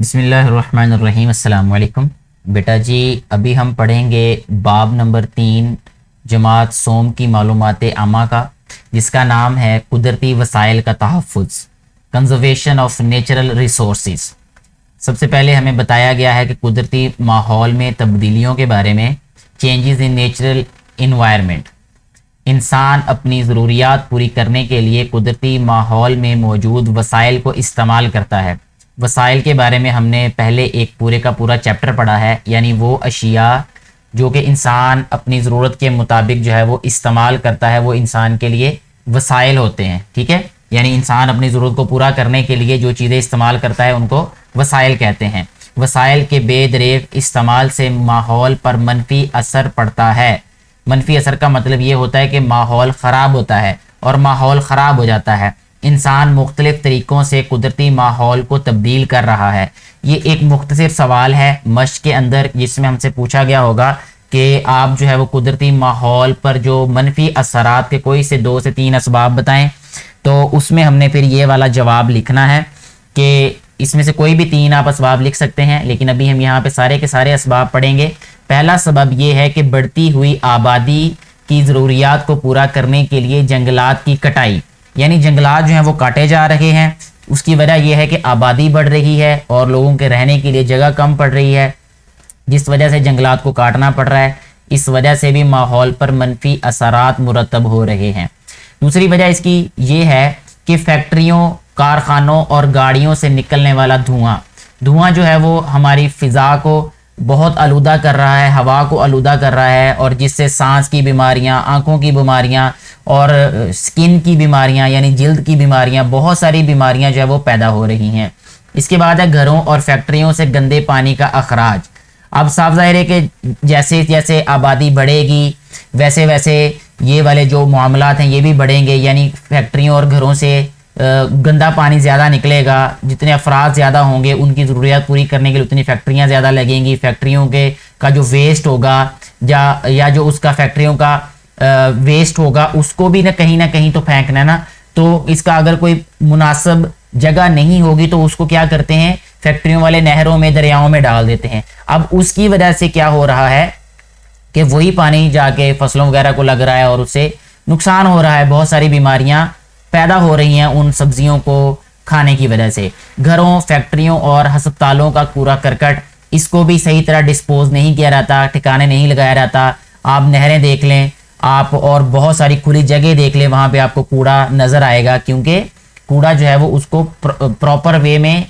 بسم اللہ الرحمن الرحیم۔ السلام علیکم بیٹا جی، ابھی ہم پڑھیں گے باب نمبر 3 جماعت سوم کی معلومات عامہ کا، جس کا نام ہے قدرتی وسائل کا تحفظ، کنزرویشن آف نیچرل ریسورسز۔ سب سے پہلے ہمیں بتایا گیا ہے کہ قدرتی ماحول میں تبدیلیوں کے بارے میں، چینجز ان نیچرل انوائرمنٹ۔ انسان اپنی ضروریات پوری کرنے کے لیے قدرتی ماحول میں موجود وسائل کو استعمال کرتا ہے۔ وسائل کے بارے میں ہم نے پہلے ایک پورے کا پورا چیپٹر پڑھا ہے، یعنی وہ اشیاء جو کہ انسان اپنی ضرورت کے مطابق جو ہے وہ استعمال کرتا ہے، وہ انسان کے لیے وسائل ہوتے ہیں۔ ٹھیک ہے، یعنی انسان اپنی ضرورت کو پورا کرنے کے لیے جو چیزیں استعمال کرتا ہے ان کو وسائل کہتے ہیں۔ وسائل کے بے دریغ استعمال سے ماحول پر منفی اثر پڑتا ہے۔ منفی اثر کا مطلب یہ ہوتا ہے کہ ماحول خراب ہوتا ہے اور ماحول خراب ہو جاتا ہے۔ انسان مختلف طریقوں سے قدرتی ماحول کو تبدیل کر رہا ہے۔ یہ ایک مختصر سوال ہے مشق کے اندر، جس میں ہم سے پوچھا گیا ہوگا کہ آپ جو ہے وہ قدرتی ماحول پر جو منفی اثرات کے کوئی سے 2 سے 3 اسباب بتائیں، تو اس میں ہم نے پھر یہ والا جواب لکھنا ہے کہ اس میں سے کوئی بھی 3 آپ اسباب لکھ سکتے ہیں، لیکن ابھی ہم یہاں پہ سارے کے سارے اسباب پڑھیں گے۔ پہلا سبب یہ ہے کہ بڑھتی ہوئی آبادی کی ضروریات کو پورا کرنے کے لیے جنگلات کی کٹائی، یعنی جنگلات جو ہیں وہ کاٹے جا رہے ہیں۔ اس کی وجہ یہ ہے کہ آبادی بڑھ رہی ہے اور لوگوں کے رہنے کے لیے جگہ کم پڑ رہی ہے، جس وجہ سے جنگلات کو کاٹنا پڑ رہا ہے۔ اس وجہ سے بھی ماحول پر منفی اثرات مرتب ہو رہے ہیں۔ دوسری وجہ اس کی یہ ہے کہ فیکٹریوں، کارخانوں اور گاڑیوں سے نکلنے والا دھواں جو ہے وہ ہماری فضا کو بہت آلودہ کر رہا ہے، ہوا کو آلودہ کر رہا ہے، اور جس سے سانس کی بیماریاں، آنکھوں کی بیماریاں اور سکن کی بیماریاں یعنی جلد کی بیماریاں، بہت ساری بیماریاں جو ہے وہ پیدا ہو رہی ہیں۔ اس کے بعد ہے گھروں اور فیکٹریوں سے گندے پانی کا اخراج۔ اب صاف ظاہر ہے کہ جیسے جیسے آبادی بڑھے گی ویسے ویسے یہ والے جو معاملات ہیں یہ بھی بڑھیں گے، یعنی فیکٹریوں اور گھروں سے گندا پانی زیادہ نکلے گا۔ جتنے افراد زیادہ ہوں گے ان کی ضروریات پوری کرنے کے لیے اتنی فیکٹریاں زیادہ لگیں گی۔ فیکٹریوں کا جو ویسٹ ہوگا یا جو اس کا فیکٹریوں کا ویسٹ ہوگا اس کو بھی نہ کہیں تو پھینکنا نا، تو اس کا اگر کوئی مناسب جگہ نہیں ہوگی تو اس کو کیا کرتے ہیں، فیکٹریوں والے نہروں میں، دریاؤں میں ڈال دیتے ہیں۔ اب اس کی وجہ سے کیا ہو رہا ہے کہ وہی پانی جا کے فصلوں وغیرہ کو لگ رہا ہے اور اس سے نقصان ہو رہا ہے، بہت ساری بیماریاں پیدا ہو رہی ہیں ان سبزیوں کو کھانے کی وجہ سے۔ گھروں، فیکٹریوں اور ہسپتالوں کا کوڑا کرکٹ، اس کو بھی صحیح طرح ڈسپوز نہیں کیا جاتا، ٹھکانے نہیں لگایا جاتا۔ آپ نہریں دیکھ لیں آپ اور بہت ساری کھلی جگہ دیکھ لیں، وہاں پہ آپ کو کوڑا نظر آئے گا، کیونکہ کوڑا جو ہے وہ اس کو پراپر وے میں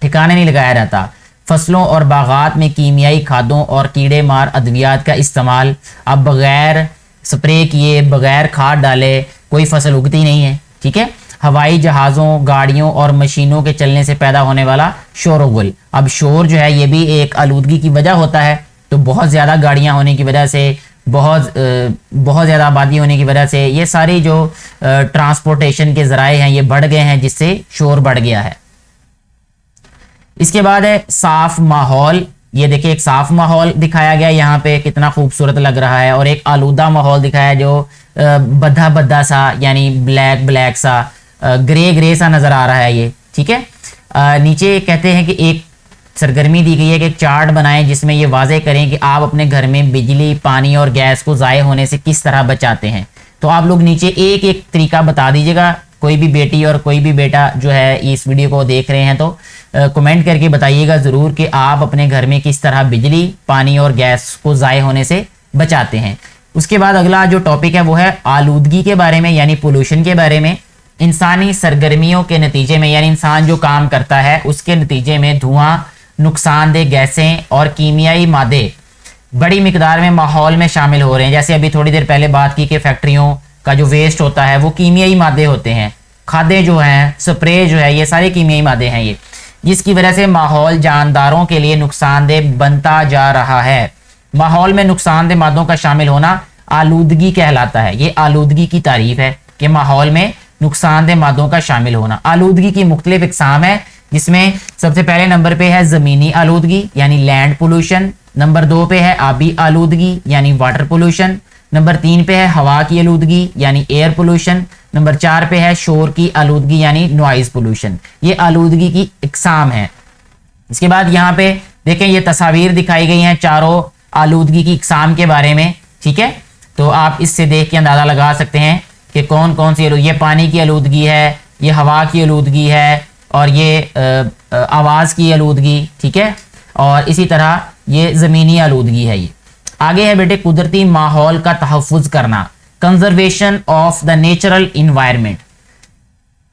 ٹھکانے نہیں لگایا جاتا۔ فصلوں اور باغات میں کیمیائی کھادوں اور کیڑے مار ادویات کا استعمال، اب بغیر سپرے کیے، بغیر کھاد ڈالے کوئی فصل اگتی نہیں ہے۔ ٹھیک ہے، ہوائی جہازوں، گاڑیوں اور مشینوں کے چلنے سے پیدا ہونے والا شور و غل۔ اب شور جو ہے یہ بھی ایک آلودگی کی وجہ ہوتا ہے، تو بہت زیادہ گاڑیاں ہونے کی وجہ سے، بہت زیادہ آبادی ہونے کی وجہ سے یہ ساری جو ٹرانسپورٹیشن کے ذرائع ہیں یہ بڑھ گئے ہیں، جس سے شور بڑھ گیا ہے۔ اس کے بعد ہے صاف ماحول۔ یہ دیکھیں ایک صاف ماحول دکھایا گیا یہاں پہ، کتنا خوبصورت لگ رہا ہے، اور ایک آلودہ ماحول دکھایا جو بدھا سا، یعنی بلیک سا، گرے سا نظر آ رہا ہے یہ۔ ٹھیک ہے، نیچے کہتے ہیں کہ ایک سرگرمی دی گئی ہے کہ ایک چارٹ بنائیں جس میں یہ واضح کریں کہ آپ اپنے گھر میں بجلی، پانی اور گیس کو ضائع ہونے سے کس طرح بچاتے ہیں۔ تو آپ لوگ نیچے ایک ایک طریقہ بتا دیجیے گا، کوئی بھی بیٹی اور کوئی بھی بیٹا جو ہے اس ویڈیو کو دیکھ رہے ہیں تو کمنٹ کر کے بتائیے گا ضرور کہ آپ اپنے گھر میں کس طرح بجلی، پانی اور گیس کو ضائع ہونے سے بچاتے ہیں۔ اس کے بعد اگلا جو ٹاپک ہے وہ ہے آلودگی کے بارے میں، یعنی پولوشن کے بارے میں۔ انسانی سرگرمیوں کے نتیجے میں، یعنی انسان جو کام کرتا ہے اس کے نتیجے میں دھواں، نقصان دہ گیسیں اور کیمیائی مادے بڑی مقدار میں ماحول میں شامل ہو رہے ہیں۔ جیسے ابھی تھوڑی دیر پہلے بات کی کہ فیکٹریوں کا جو ویسٹ ہوتا ہے وہ کیمیائی مادے ہوتے ہیں، کھادیں جو ہیں، سپرے جو ہے، یہ سارے کیمیائی مادے ہیں یہ، جس کی وجہ سے ماحول جانداروں کے لیے نقصان دہ بنتا جا رہا ہے۔ ماحول میں نقصان دہ مادوں کا شامل ہونا آلودگی کہلاتا ہے۔ یہ آلودگی کی تعریف ہے کہ ماحول میں نقصان دہ مادوں کا شامل ہونا۔ آلودگی کی مختلف اقسام ہے، جس میں سب سے پہلے نمبر پہ ہے زمینی آلودگی یعنی لینڈ پولوشن، نمبر 2 پہ ہے آبی آلودگی یعنی واٹر پولوشن، نمبر 3 پہ ہے ہوا کی آلودگی یعنی ایئر پولوشن، نمبر 4 پہ ہے شور کی آلودگی یعنی نوائز پولوشن۔ یہ آلودگی کی اقسام ہیں۔ اس کے بعد یہاں پہ دیکھیں یہ تصاویر دکھائی گئی ہیں چاروں آلودگی کی اقسام کے بارے میں، ٹھیک ہے، تو آپ اس سے دیکھ کے اندازہ لگا سکتے ہیں کہ کون کون سی یہ پانی کی آلودگی ہے، یہ ہوا کی آلودگی ہے، اور یہ آواز کی آلودگی، ٹھیک ہے، اور اسی طرح یہ زمینی آلودگی ہے۔ یہ آگے ہے بیٹے قدرتی ماحول کا تحفظ کرنا، conservation of the natural environment.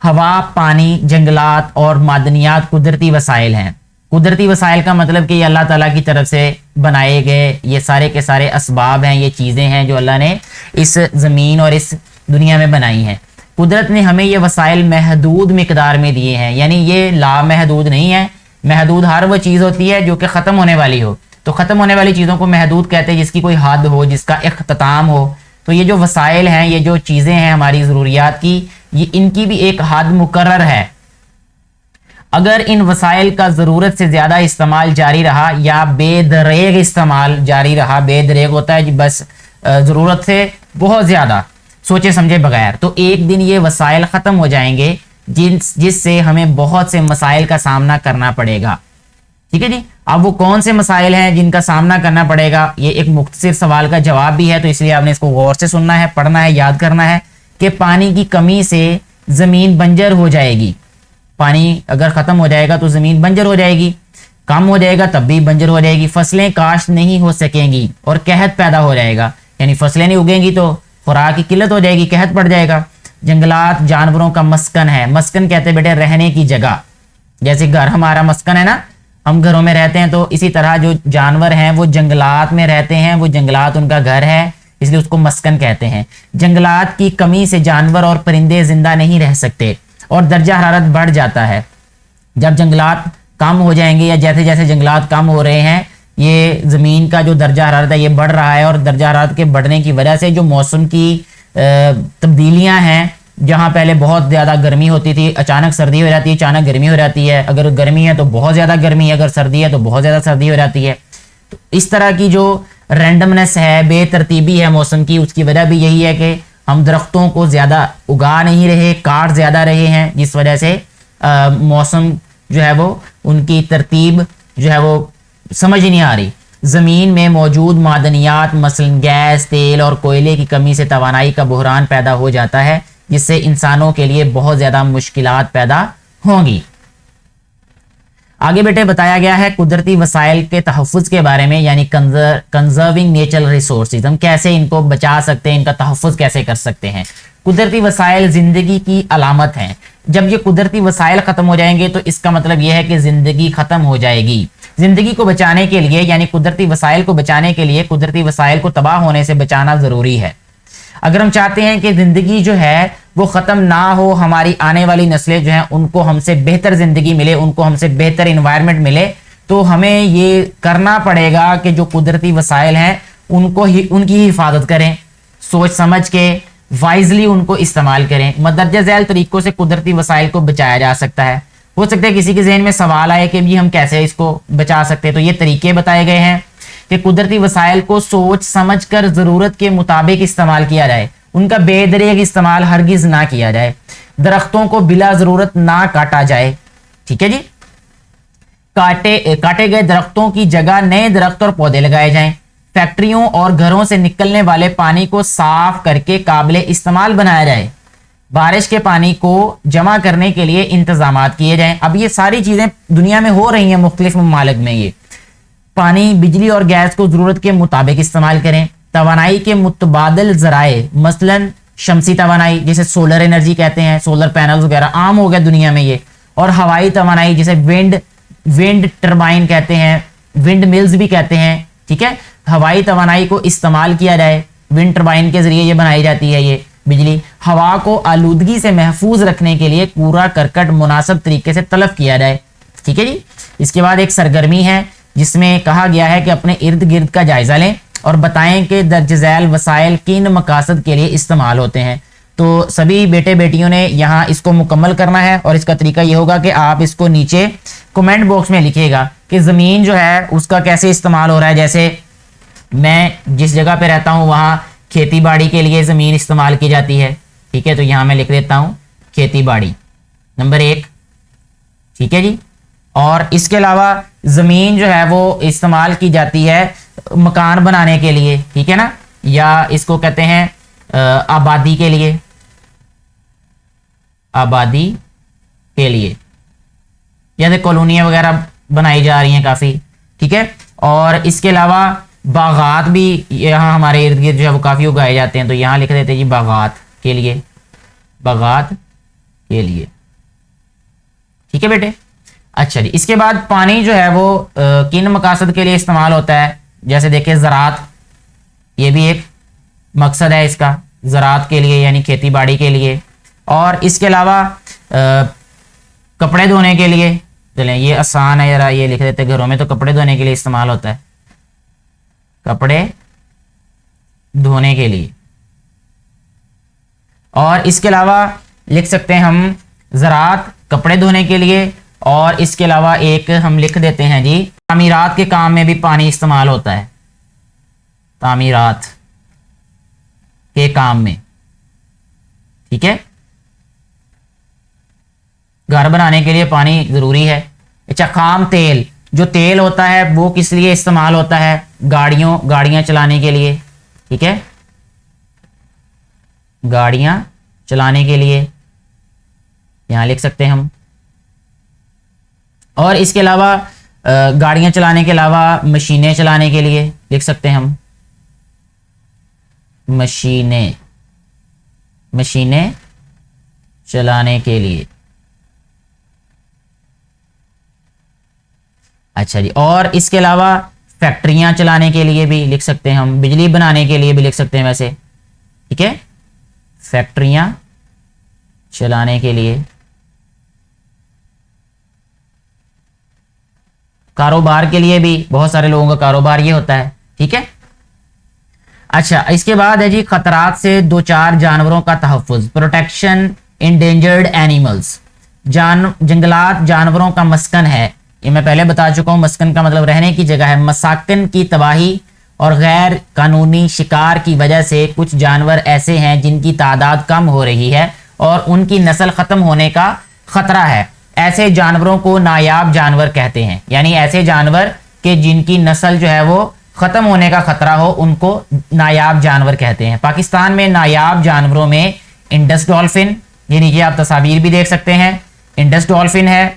ہوا، پانی، جنگلات اور معدنیات قدرتی وسائل ہیں۔ قدرتی وسائل کا مطلب کہ یہ اللہ تعالیٰ کی طرف سے بنائے گئے یہ سارے کے سارے اسباب ہیں، یہ چیزیں ہیں جو اللہ نے اس زمین اور اس دنیا میں بنائی ہیں۔ قدرت نے ہمیں یہ وسائل محدود مقدار میں دیے ہیں، یعنی یہ لامحدود نہیں ہے۔ محدود ہر وہ چیز ہوتی ہے جو کہ ختم ہونے والی ہو، تو ختم ہونے والی چیزوں کو محدود کہتے ہیں جس کی کوئی حد ہو، جس کا اختتام ہو۔ تو یہ جو وسائل ہیں، یہ جو چیزیں ہیں ہماری ضروریات کی، یہ ان کی بھی ایک حد مقرر ہے۔ اگر ان وسائل کا ضرورت سے زیادہ استعمال جاری رہا یا بے دریغ استعمال جاری رہا، بے دریغ ہوتا ہے بس ضرورت سے بہت زیادہ سوچے سمجھے بغیر، تو ایک دن یہ وسائل ختم ہو جائیں گے جس سے ہمیں بہت سے مسائل کا سامنا کرنا پڑے گا، ٹھیک ہے جی۔ اب وہ کون سے مسائل ہیں جن کا سامنا کرنا پڑے گا، یہ ایک مختصر سوال کا جواب بھی ہے، تو اس لیے آپ نے اس کو غور سے سننا ہے، پڑھنا ہے، یاد کرنا ہے کہ پانی کی کمی سے زمین بنجر ہو جائے گی۔ پانی اگر ختم ہو جائے گا تو زمین بنجر ہو جائے گی، کم ہو جائے گا تب بھی بنجر ہو جائے گی، فصلیں کاشت نہیں ہو سکیں گی اور قحط پیدا ہو جائے گا، یعنی فصلیں نہیں اگیں گی تو خوراک کی قلت ہو جائے گی، قحط پڑ جائے گا۔ جنگلات جانوروں کا مسکن ہے، مسکن کہتے ہیں بیٹے رہنے کی جگہ، جیسے گھر ہمارا مسکن ہے نا، ہم گھروں میں رہتے ہیں، تو اسی طرح جو جانور ہیں وہ جنگلات میں رہتے ہیں، وہ جنگلات ان کا گھر ہے، اس لیے اس کو مسکن کہتے ہیں۔ جنگلات کی کمی سے جانور اور پرندے زندہ نہیں رہ سکتے اور درجہ حرارت بڑھ جاتا ہے۔ جب جنگلات کم ہو جائیں گے یا جیسے جیسے جنگلات کم ہو رہے ہیں، یہ زمین کا جو درجہ حرارت ہے یہ بڑھ رہا ہے، اور درجہ حرارت کے بڑھنے کی وجہ سے جو موسم کی تبدیلیاں ہیں، جہاں پہلے بہت زیادہ گرمی ہوتی تھی، اچانک سردی ہو جاتی ہے، اچانک گرمی ہو جاتی ہے، اگر گرمی ہے تو بہت زیادہ گرمی ہے، اگر سردی ہے تو بہت زیادہ سردی ہو جاتی ہے۔ تو اس طرح کی جو رینڈمنس ہے، بے ترتیبی ہے موسم کی، اس کی وجہ بھی یہی ہے کہ ہم درختوں کو زیادہ اگا نہیں رہے، کاٹ زیادہ رہے ہیں، جس وجہ سے موسم جو ہے وہ ان کی ترتیب جو ہے وہ سمجھ نہیں آ رہی۔ زمین میں موجود معدنیات مثلا گیس، تیل اور کوئلے کی کمی سے توانائی کا بحران پیدا ہو جاتا ہے، جس سے انسانوں کے لیے بہت زیادہ مشکلات پیدا ہوں گی۔ آگے بیٹے بتایا گیا ہے قدرتی وسائل کے تحفظ کے بارے میں، یعنی کنزرونگ نیچرل ریسورسز، ہم کیسے ان کو بچا سکتے ہیں، ان کا تحفظ کیسے کر سکتے ہیں۔ قدرتی وسائل زندگی کی علامت ہیں۔ جب یہ قدرتی وسائل ختم ہو جائیں گے تو اس کا مطلب یہ ہے کہ زندگی ختم ہو جائے گی۔ زندگی کو بچانے کے لیے، یعنی قدرتی وسائل کو بچانے کے لیے، قدرتی وسائل کو تباہ ہونے سے بچانا ضروری ہے۔ اگر ہم چاہتے ہیں کہ زندگی جو ہے وہ ختم نہ ہو، ہماری آنے والی نسلیں جو ہیں ان کو ہم سے بہتر زندگی ملے، ان کو ہم سے بہتر انوائرمنٹ ملے، تو ہمیں یہ کرنا پڑے گا کہ جو قدرتی وسائل ہیں ان کی حفاظت کریں، سوچ سمجھ کے وائزلی ان کو استعمال کریں۔ مندرجہ ذیل طریقوں سے قدرتی وسائل کو بچایا جا سکتا ہے۔ ہو سکتا ہے کسی کے ذہن میں سوال آئے کہ بھی ہم کیسے اس کو بچا سکتے ہیں، تو یہ طریقے بتائے گئے ہیں کہ قدرتی وسائل کو سوچ سمجھ کر ضرورت کے مطابق استعمال کیا جائے، ان کا بے دریغ استعمال ہرگز نہ کیا جائے، درختوں کو بلا ضرورت نہ کاٹا جائے، ٹھیک ہے جی، کاٹے گئے درختوں کی جگہ نئے درخت اور پودے لگائے جائیں، فیکٹریوں اور گھروں سے نکلنے والے پانی کو صاف کر کے قابل استعمال بنایا جائے، بارش کے پانی کو جمع کرنے کے لیے انتظامات کیے جائیں۔ اب یہ ساری چیزیں دنیا میں ہو رہی ہیں مختلف ممالک میں۔ یہ پانی، بجلی اور گیس کو ضرورت کے مطابق استعمال کریں۔ توانائی کے متبادل ذرائع مثلا شمسی توانائی جسے سولر انرجی کہتے ہیں، سولر پینلز وغیرہ عام ہو گیا دنیا میں یہ، اور ہوائی توانائی جسے ونڈ ٹربائن کہتے ہیں، ونڈ ملز بھی کہتے ہیں، ٹھیک ہے، ہوائی توانائی کو استعمال کیا جائے، ونڈ ٹربائن کے ذریعے یہ بنائی جاتی ہے یہ بجلی۔ ہوا کو آلودگی سے محفوظ رکھنے کے لیے کوڑا کرکٹ مناسب طریقے سے تلف کیا جائے، ٹھیک ہے جی۔ اس کے بعد ایک سرگرمی ہے جس میں کہا گیا ہے کہ اپنے ارد گرد کا جائزہ لیں اور بتائیں کہ درج ذیل وسائل کن مقاصد کے لیے استعمال ہوتے ہیں۔ تو سبھی بیٹے بیٹیوں نے یہاں اس کو مکمل کرنا ہے، اور اس کا طریقہ یہ ہوگا کہ آپ اس کو نیچے کمنٹ باکس میں لکھیے گا کہ زمین جو ہے اس کا کیسے استعمال ہو رہا ہے۔ جیسے میں جس جگہ پہ رہتا ہوں وہاں کھیتی باڑی کے لیے زمین استعمال کی جاتی ہے، ٹھیک ہے، تو یہاں میں لکھ دیتا ہوں کھیتی باڑی نمبر 1، ٹھیک ہے جی۔ اور اس کے علاوہ زمین جو ہے وہ استعمال کی جاتی ہے مکان بنانے کے لیے، ٹھیک ہے نا، یا اس کو کہتے ہیں آبادی کے لیے، آبادی کے لیے، یا کالونیاں وغیرہ بنائی جا رہی ہیں کافی، ٹھیک ہے. اور اس کے علاوہ باغات بھی یہاں ہمارے ارد گرد جو ہے وہ کافی اگائے جاتے ہیں، تو یہاں لکھ دیتے ہیں جی باغات کے لیے، باغات کے لیے، ٹھیک ہے بیٹے. اچھا جی، اس کے بعد پانی جو ہے وہ کن مقاصد کے لیے استعمال ہوتا ہے؟ جیسے دیکھیں زراعت، یہ بھی ایک مقصد ہے اس کا، زراعت کے لیے یعنی کھیتی باڑی کے لیے. اور اس کے علاوہ کپڑے دھونے کے لیے، چلیں یہ آسان ہے ذرا، یہ لکھ دیتے گھروں میں تو کپڑے دھونے کے لیے استعمال ہوتا ہے، کپڑے دھونے کے لیے. اور اس کے علاوہ لکھ سکتے ہیں ہم زراعت، کپڑے دھونے کے لیے. اور اس کے علاوہ ایک ہم لکھ دیتے ہیں جی تعمیرات کے کام میں بھی پانی استعمال ہوتا ہے، تعمیرات کے کام میں، ٹھیک ہے، گھر بنانے کے لیے پانی ضروری ہے. اچھا، خام تیل، جو تیل ہوتا ہے وہ کس لیے استعمال ہوتا ہے؟ گاڑیاں چلانے کے لیے، ٹھیک ہے، گاڑیاں چلانے کے لیے یہاں لکھ سکتے ہیں ہم. اور اس کے علاوہ گاڑیاں چلانے کے علاوہ مشینیں چلانے کے لیے لکھ سکتے ہیں ہم، مشینیں چلانے کے لیے. اچھا جی، اور اس کے علاوہ فیکٹریاں چلانے کے لیے بھی لکھ سکتے ہیں ہم، بجلی بنانے کے لیے بھی لکھ سکتے ہیں ویسے، ٹھیک ہے، فیکٹریاں چلانے کے لیے. کاروبار کے لیے بھی، بہت سارے لوگوں کا کاروبار یہ ہوتا ہے، ٹھیک ہے. اچھا، اس کے بعد ہے جی خطرات سے دو چار جانوروں کا تحفظ، پروٹیکشن انڈینجرڈ اینیملز. جنگلات جانوروں کا مسکن ہے، یہ میں پہلے بتا چکا ہوں، مسکن کا مطلب رہنے کی جگہ ہے. مساکن کی تباہی اور غیر قانونی شکار کی وجہ سے کچھ جانور ایسے ہیں جن کی تعداد کم ہو رہی ہے اور ان کی نسل ختم ہونے کا خطرہ ہے. ایسے جانوروں کو نایاب جانور کہتے ہیں، یعنی ایسے جانور کہ جن کی نسل جو ہے وہ ختم ہونے کا خطرہ ہو ان کو نایاب جانور کہتے ہیں. پاکستان میں نایاب جانوروں میں انڈس ڈولفن، یہ نیچے آپ تصاویر بھی دیکھ سکتے ہیں، انڈس ڈولفن ہے.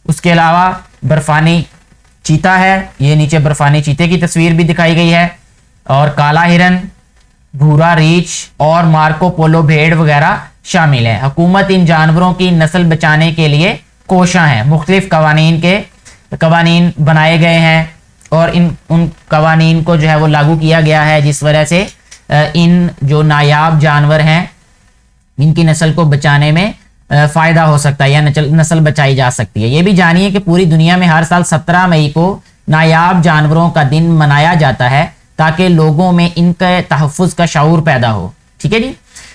اس کے علاوہ برفانی چیتا ہے، یہ نیچے برفانی چیتے کی تصویر بھی دکھائی گئی ہے. اور کالا ہرن، بھورا ریچھ اور مارکو پولو بھیڑ وغیرہ شامل ہیں. حکومت ان جانوروں کی نسل بچانے کے لیے کوشاں ہیں، مختلف قوانین بنائے گئے ہیں اور ان قوانین کو جو ہے وہ لاگو کیا گیا ہے، جس وجہ سے ان جو نایاب جانور ہیں ان کی نسل کو بچانے میں فائدہ ہو سکتا ہے یا نسل بچائی جا سکتی ہے. یہ بھی جانیے کہ پوری دنیا میں ہر سال 17 مئی کو نایاب جانوروں کا دن منایا جاتا ہے تاکہ لوگوں میں ان کے تحفظ کا شعور پیدا ہو. ٹھیک ہے جی.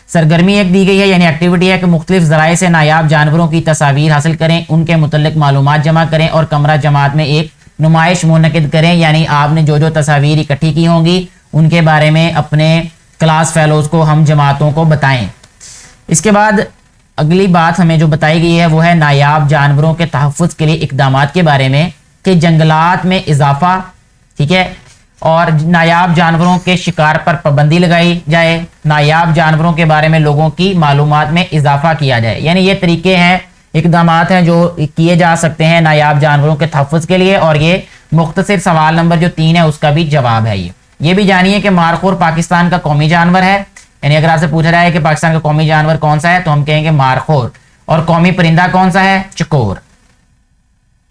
سرگرمی ایک دی گئی ہے، یعنی ایکٹیویٹی ہے کہ مختلف ذرائع سے نایاب جانوروں کی تصاویر حاصل کریں، ان کے متعلق معلومات جمع کریں اور کمرہ جماعت میں ایک نمائش منعقد کریں. یعنی آپ نے جو تصاویر اکٹھی کی ہوں گی ان کے بارے میں اپنے کلاس فیلوز کو ہم جماعتوں کو بتائیں. اس کے بعد اگلی بات ہمیں جو بتائی گئی ہے وہ ہے نایاب جانوروں کے تحفظ کے لیے اقدامات کے بارے میں، کہ جنگلات میں اضافہ، ٹھیک ہے، اور نایاب جانوروں کے شکار پر پابندی لگائی جائے، نایاب جانوروں کے بارے میں لوگوں کی معلومات میں اضافہ کیا جائے. یعنی یہ طریقے ہیں، اقدامات ہیں جو کیے جا سکتے ہیں نایاب جانوروں کے تحفظ کے لیے. اور یہ مختصر سوال نمبر جو 3 ہے اس کا بھی جواب ہے. یہ بھی جانیے کہ مارخور پاکستان کا قومی جانور ہے. یعنی اگر آپ سے پوچھا جائے کہ پاکستان کا قومی جانور کون سا ہے تو ہم کہیں گے مارخور. اور قومی پرندہ کون سا ہے؟ چکور.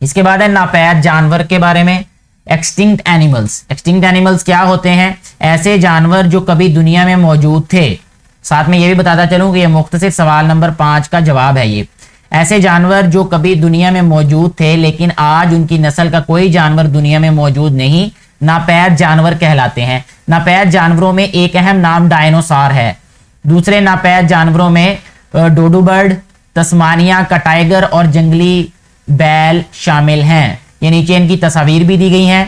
اس کے بعد ہے ناپید جانور کے بارے میں، ایکسٹنکٹ اینیملز. ایکسٹنکٹ اینیملز کیا ہوتے ہیں؟ ایسے جانور جو کبھی دنیا میں موجود تھے. ساتھ میں یہ بھی بتاتا چلوں کہ یہ مختصر سوال نمبر 5 کا جواب ہے. یہ ایسے جانور جو کبھی دنیا میں موجود تھے لیکن آج ان کی نسل کا کوئی جانور دنیا میں موجود نہیں، ناپید جانور کہلاتے ہیں. ناپید جانوروں میں ایک اہم نام ڈائنوسار ہے. دوسرے ناپید جانوروں میں ڈوڈو برڈ، تسمانیہ کا ٹائیگر اور جنگلی بیل شامل ہیں. یہ نیچے ان کی تصاویر بھی دی گئی ہیں.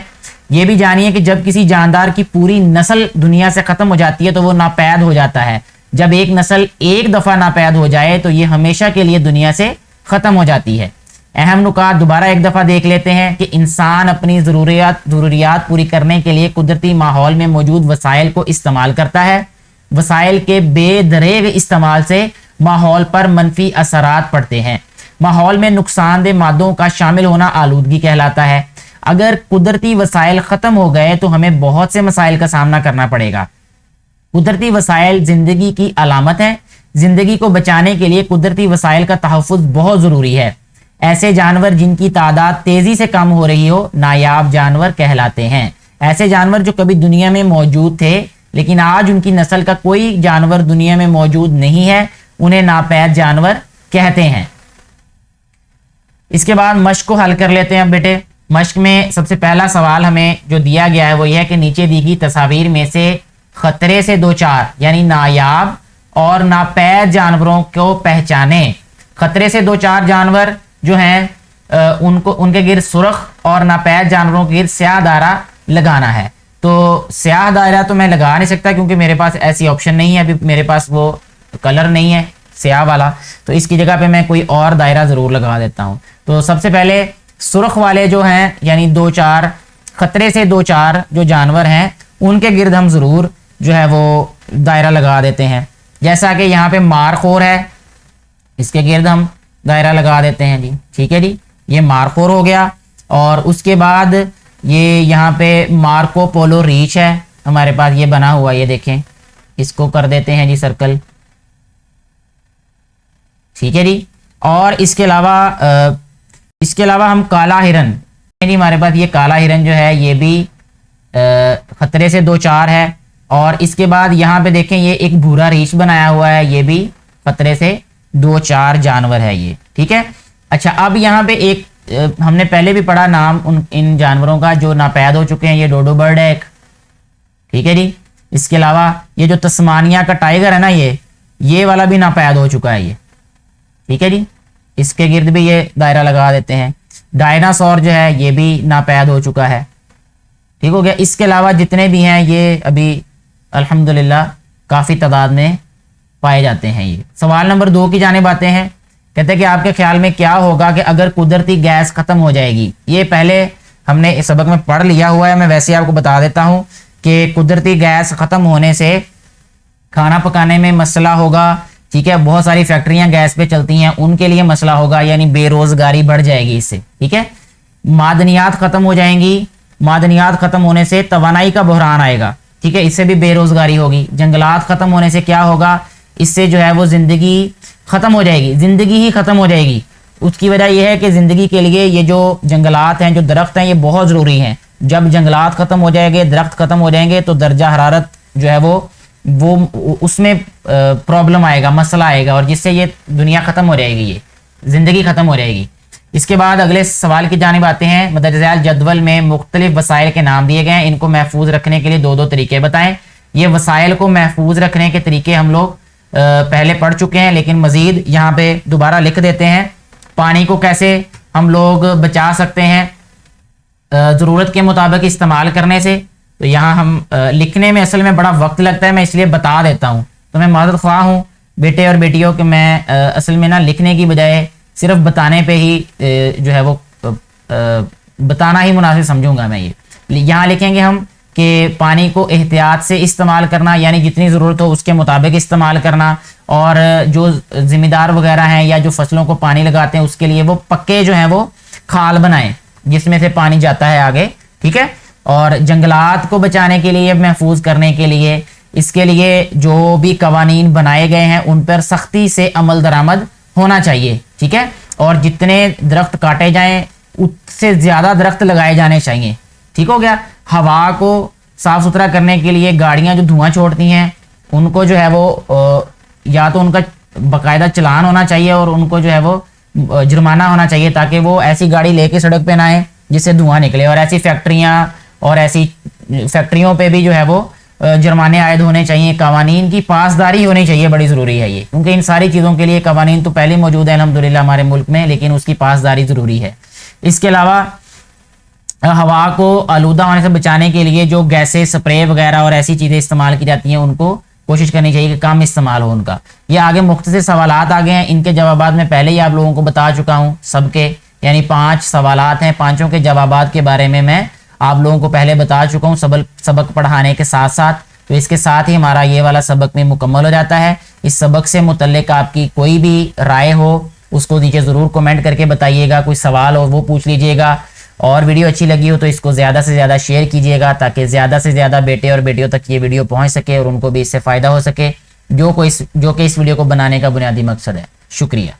یہ بھی جانیے کہ جب کسی جاندار کی پوری نسل دنیا سے ختم ہو جاتی ہے تو وہ ناپید ہو جاتا ہے. جب ایک نسل ایک دفعہ ناپید ہو جائے تو یہ ہمیشہ کے لیے دنیا سے ختم ہو جاتی ہے. اہم نکات دوبارہ ایک دفعہ دیکھ لیتے ہیں کہ انسان اپنی ضروریات پوری کرنے کے لیے قدرتی ماحول میں موجود وسائل کو استعمال کرتا ہے. وسائل کے بے دریغ استعمال سے ماحول پر منفی اثرات پڑتے ہیں. ماحول میں نقصان دہ مادوں کا شامل ہونا آلودگی کہلاتا ہے. اگر قدرتی وسائل ختم ہو گئے تو ہمیں بہت سے مسائل کا سامنا کرنا پڑے گا. قدرتی وسائل زندگی کی علامت ہیں. زندگی کو بچانے کے لیے قدرتی وسائل کا تحفظ بہت ضروری ہے. ایسے جانور جن کی تعداد تیزی سے کم ہو رہی ہو نایاب جانور کہلاتے ہیں. ایسے جانور جو کبھی دنیا میں موجود تھے لیکن آج ان کی نسل کا کوئی جانور دنیا میں موجود نہیں ہے, انہیں ناپید جانور کہتے ہیں. اس کے بعد مشق کو حل کر لیتے ہیں بیٹے. مشق میں سب سے پہلا سوال ہمیں جو دیا گیا ہے وہ یہ ہے کہ نیچے دی گئی تصاویر میں سے خطرے سے دو چار یعنی نایاب اور ناپید جانوروں کو پہچانیں. خطرے سے دو چار جانور جو ہیں ان کے گرد سرخ اور ناپید جانوروں کے گرد سیاہ دائرہ لگانا ہے. تو سیاہ دائرہ تو میں لگا نہیں سکتا کیونکہ میرے پاس ایسی آپشن نہیں ہے, ابھی میرے پاس وہ کلر نہیں ہے سیاہ والا, تو اس کی جگہ پہ میں کوئی اور دائرہ ضرور لگا دیتا ہوں. تو سب سے پہلے سرخ والے جو ہیں یعنی دو چار خطرے سے دو چار جو جانور ہیں ان کے گرد ہم ضرور جو ہے وہ دائرہ لگا دیتے ہیں. جیسا کہ یہاں پہ مارخور ہے, اس کے گرد ہم دائرہ لگا دیتے ہیں جی. ٹھیک ہے جی, یہ مارخور ہو گیا. اور اس کے بعد یہ یہاں پہ مارکو پولو ریچھ ہے ہمارے پاس, یہ بنا ہوا, یہ دیکھیں, اس کو کر دیتے ہیں جی سرکل. ٹھیک ہے جی. اور اس کے علاوہ ہم کالا ہرن, جی ہمارے پاس یہ کالا ہرن جو ہے یہ بھی خطرے سے دو چار ہے. اور اس کے بعد یہاں پہ دیکھیں یہ ایک بھورا ریچھ بنایا ہوا ہے, یہ بھی خطرے سے دو چار جانور ہے یہ. ٹھیک ہے. اچھا, اب یہاں پہ ایک ہم نے پہلے بھی پڑھا نام ان جانوروں کا جو ناپید ہو چکے ہیں. یہ ڈوڈو برڈ ہے ایک. ٹھیک ہے جی. اس کے علاوہ یہ جو تسمانیہ کا ٹائیگر ہے نا یہ والا بھی ناپید ہو چکا ہے یہ. ٹھیک ہے جی, اس کے گرد بھی یہ دائرہ لگا دیتے ہیں. ڈائناسور جو ہے یہ بھی ناپید ہو چکا ہے. ٹھیک ہو گیا. اس کے علاوہ جتنے بھی ہیں یہ ابھی الحمدللہ کافی تعداد میں پائے جاتے ہیں. یہ سوال نمبر 2 کی جانب آتے ہیں. کہتے ہیں کہ آپ کے خیال میں کیا ہوگا کہ اگر قدرتی گیس ختم ہو جائے گی. یہ پہلے ہم نے اس سبق میں پڑھ لیا ہوا ہے, میں ویسے آپ کو بتا دیتا ہوں کہ قدرتی گیس ختم ہونے سے کھانا پکانے میں مسئلہ ہوگا. ٹھیک ہے, بہت ساری فیکٹریاں گیس پہ چلتی ہیں, ان کے لیے مسئلہ ہوگا, یعنی بے روزگاری بڑھ جائے گی اس سے. ٹھیک ہے. معدنیات ختم ہو جائیں گی, معدنیات ختم ہونے سے توانائی کا بحران آئے گا. ٹھیک ہے, اس سے بھی بے روزگاری ہوگی. جنگلات ختم ہونے سے کیا ہوگا, اس سے جو ہے وہ زندگی ختم ہو جائے گی, زندگی ہی ختم ہو جائے گی. اس کی وجہ یہ ہے کہ زندگی کے لیے یہ جو جنگلات ہیں, جو درخت ہیں, یہ بہت ضروری ہیں. جب جنگلات ختم ہو جائیں گے, درخت ختم ہو جائیں گے تو درجہ حرارت جو ہے وہ اس میں پرابلم آئے گا, مسئلہ آئے گا, اور جس سے یہ دنیا ختم ہو جائے گی, یہ زندگی ختم ہو جائے گی. اس کے بعد اگلے سوال کی جانب آتے ہیں. مدرجہ ذیل جدول میں مختلف وسائل کے نام دیے گئے ہیں, ان کو محفوظ رکھنے کے لیے دو طریقے بتائیں. یہ وسائل کو محفوظ رکھنے کے طریقے ہم لوگ پہلے پڑھ چکے ہیں, لیکن مزید یہاں پہ دوبارہ لکھ دیتے ہیں. پانی کو کیسے ہم لوگ بچا سکتے ہیں ضرورت کے مطابق استعمال کرنے سے. تو یہاں ہم لکھنے میں اصل میں بڑا وقت لگتا ہے, میں اس لیے بتا دیتا ہوں. تو میں معذرت خواہ ہوں بیٹے اور بیٹیوں کہ میں اصل میں لکھنے کی بجائے صرف بتانے پہ ہی جو ہے وہ بتانا ہی مناسب سمجھوں گا میں. یہاں لکھیں گے ہم کہ پانی کو احتیاط سے استعمال کرنا, یعنی جتنی ضرورت ہو اس کے مطابق استعمال کرنا. اور جو ذمہ دار وغیرہ ہیں یا جو فصلوں کو پانی لگاتے ہیں اس کے لیے وہ پکے جو ہیں وہ کھال بنائیں جس میں سے پانی جاتا ہے آگے. ٹھیک ہے. اور جنگلات کو بچانے کے لیے, محفوظ کرنے کے لیے, اس کے لیے جو بھی قوانین بنائے گئے ہیں ان پر سختی سے عمل درآمد ہونا چاہیے. ٹھیک ہے. اور جتنے درخت کاٹے جائیں اس سے زیادہ درخت لگائے جانے چاہیے. ٹھیک ہو گیا. ہوا کو صاف ستھرا کرنے کے لیے گاڑیاں جو دھواں چھوڑتی ہیں ان کو جو ہے وہ یا تو ان کا باقاعدہ چلان ہونا چاہیے اور ان کو جو ہے وہ جرمانہ ہونا چاہیے, تاکہ وہ ایسی گاڑی لے کے سڑک پہ نہ آئیں جس سے دھواں نکلے. اور ایسی فیکٹریاں اور ایسی فیکٹریوں پہ بھی جو ہے وہ جرمانے عائد ہونے چاہیے. قوانین کی پاسداری ہونی چاہیے, بڑی ضروری ہے یہ, کیونکہ ان ساری چیزوں کے لیے قوانین تو پہلے موجود ہیں الحمدللہ ہمارے ملک میں, لیکن اس کی پاسداری ضروری ہے. اس کے علاوہ ہوا کو آلودہ ہونے سے بچانے کے لیے جو گیسیں, سپرے وغیرہ اور ایسی چیزیں استعمال کی جاتی ہیں ان کو کوشش کرنی چاہیے کہ کم استعمال ہو ان کا. یہ آگے مختصر سوالات آ گئے ہیں, ان کے جوابات میں پہلے ہی آپ لوگوں کو بتا چکا ہوں سب کے, یعنی 5 سوالات ہیں, پانچوں کے جوابات کے بارے میں آپ لوگوں کو پہلے بتا چکا ہوں سبق پڑھانے کے ساتھ ساتھ. تو اس کے ساتھ ہی ہمارا یہ والا سبق میں مکمل ہو جاتا ہے. اس سبق سے متعلق آپ کی کوئی بھی رائے ہو اس کو نیچے ضرور کمنٹ کر کے بتائیے گا, کوئی سوال ہو وہ پوچھ لیجئے گا, اور ویڈیو اچھی لگی ہو تو اس کو زیادہ سے زیادہ شیئر کیجئے گا تاکہ زیادہ سے زیادہ بیٹے اور بیٹیوں تک یہ ویڈیو پہنچ سکے اور ان کو بھی اس سے فائدہ ہو سکے, جو کہ اس ویڈیو کو بنانے کا بنیادی مقصد ہے. شکریہ.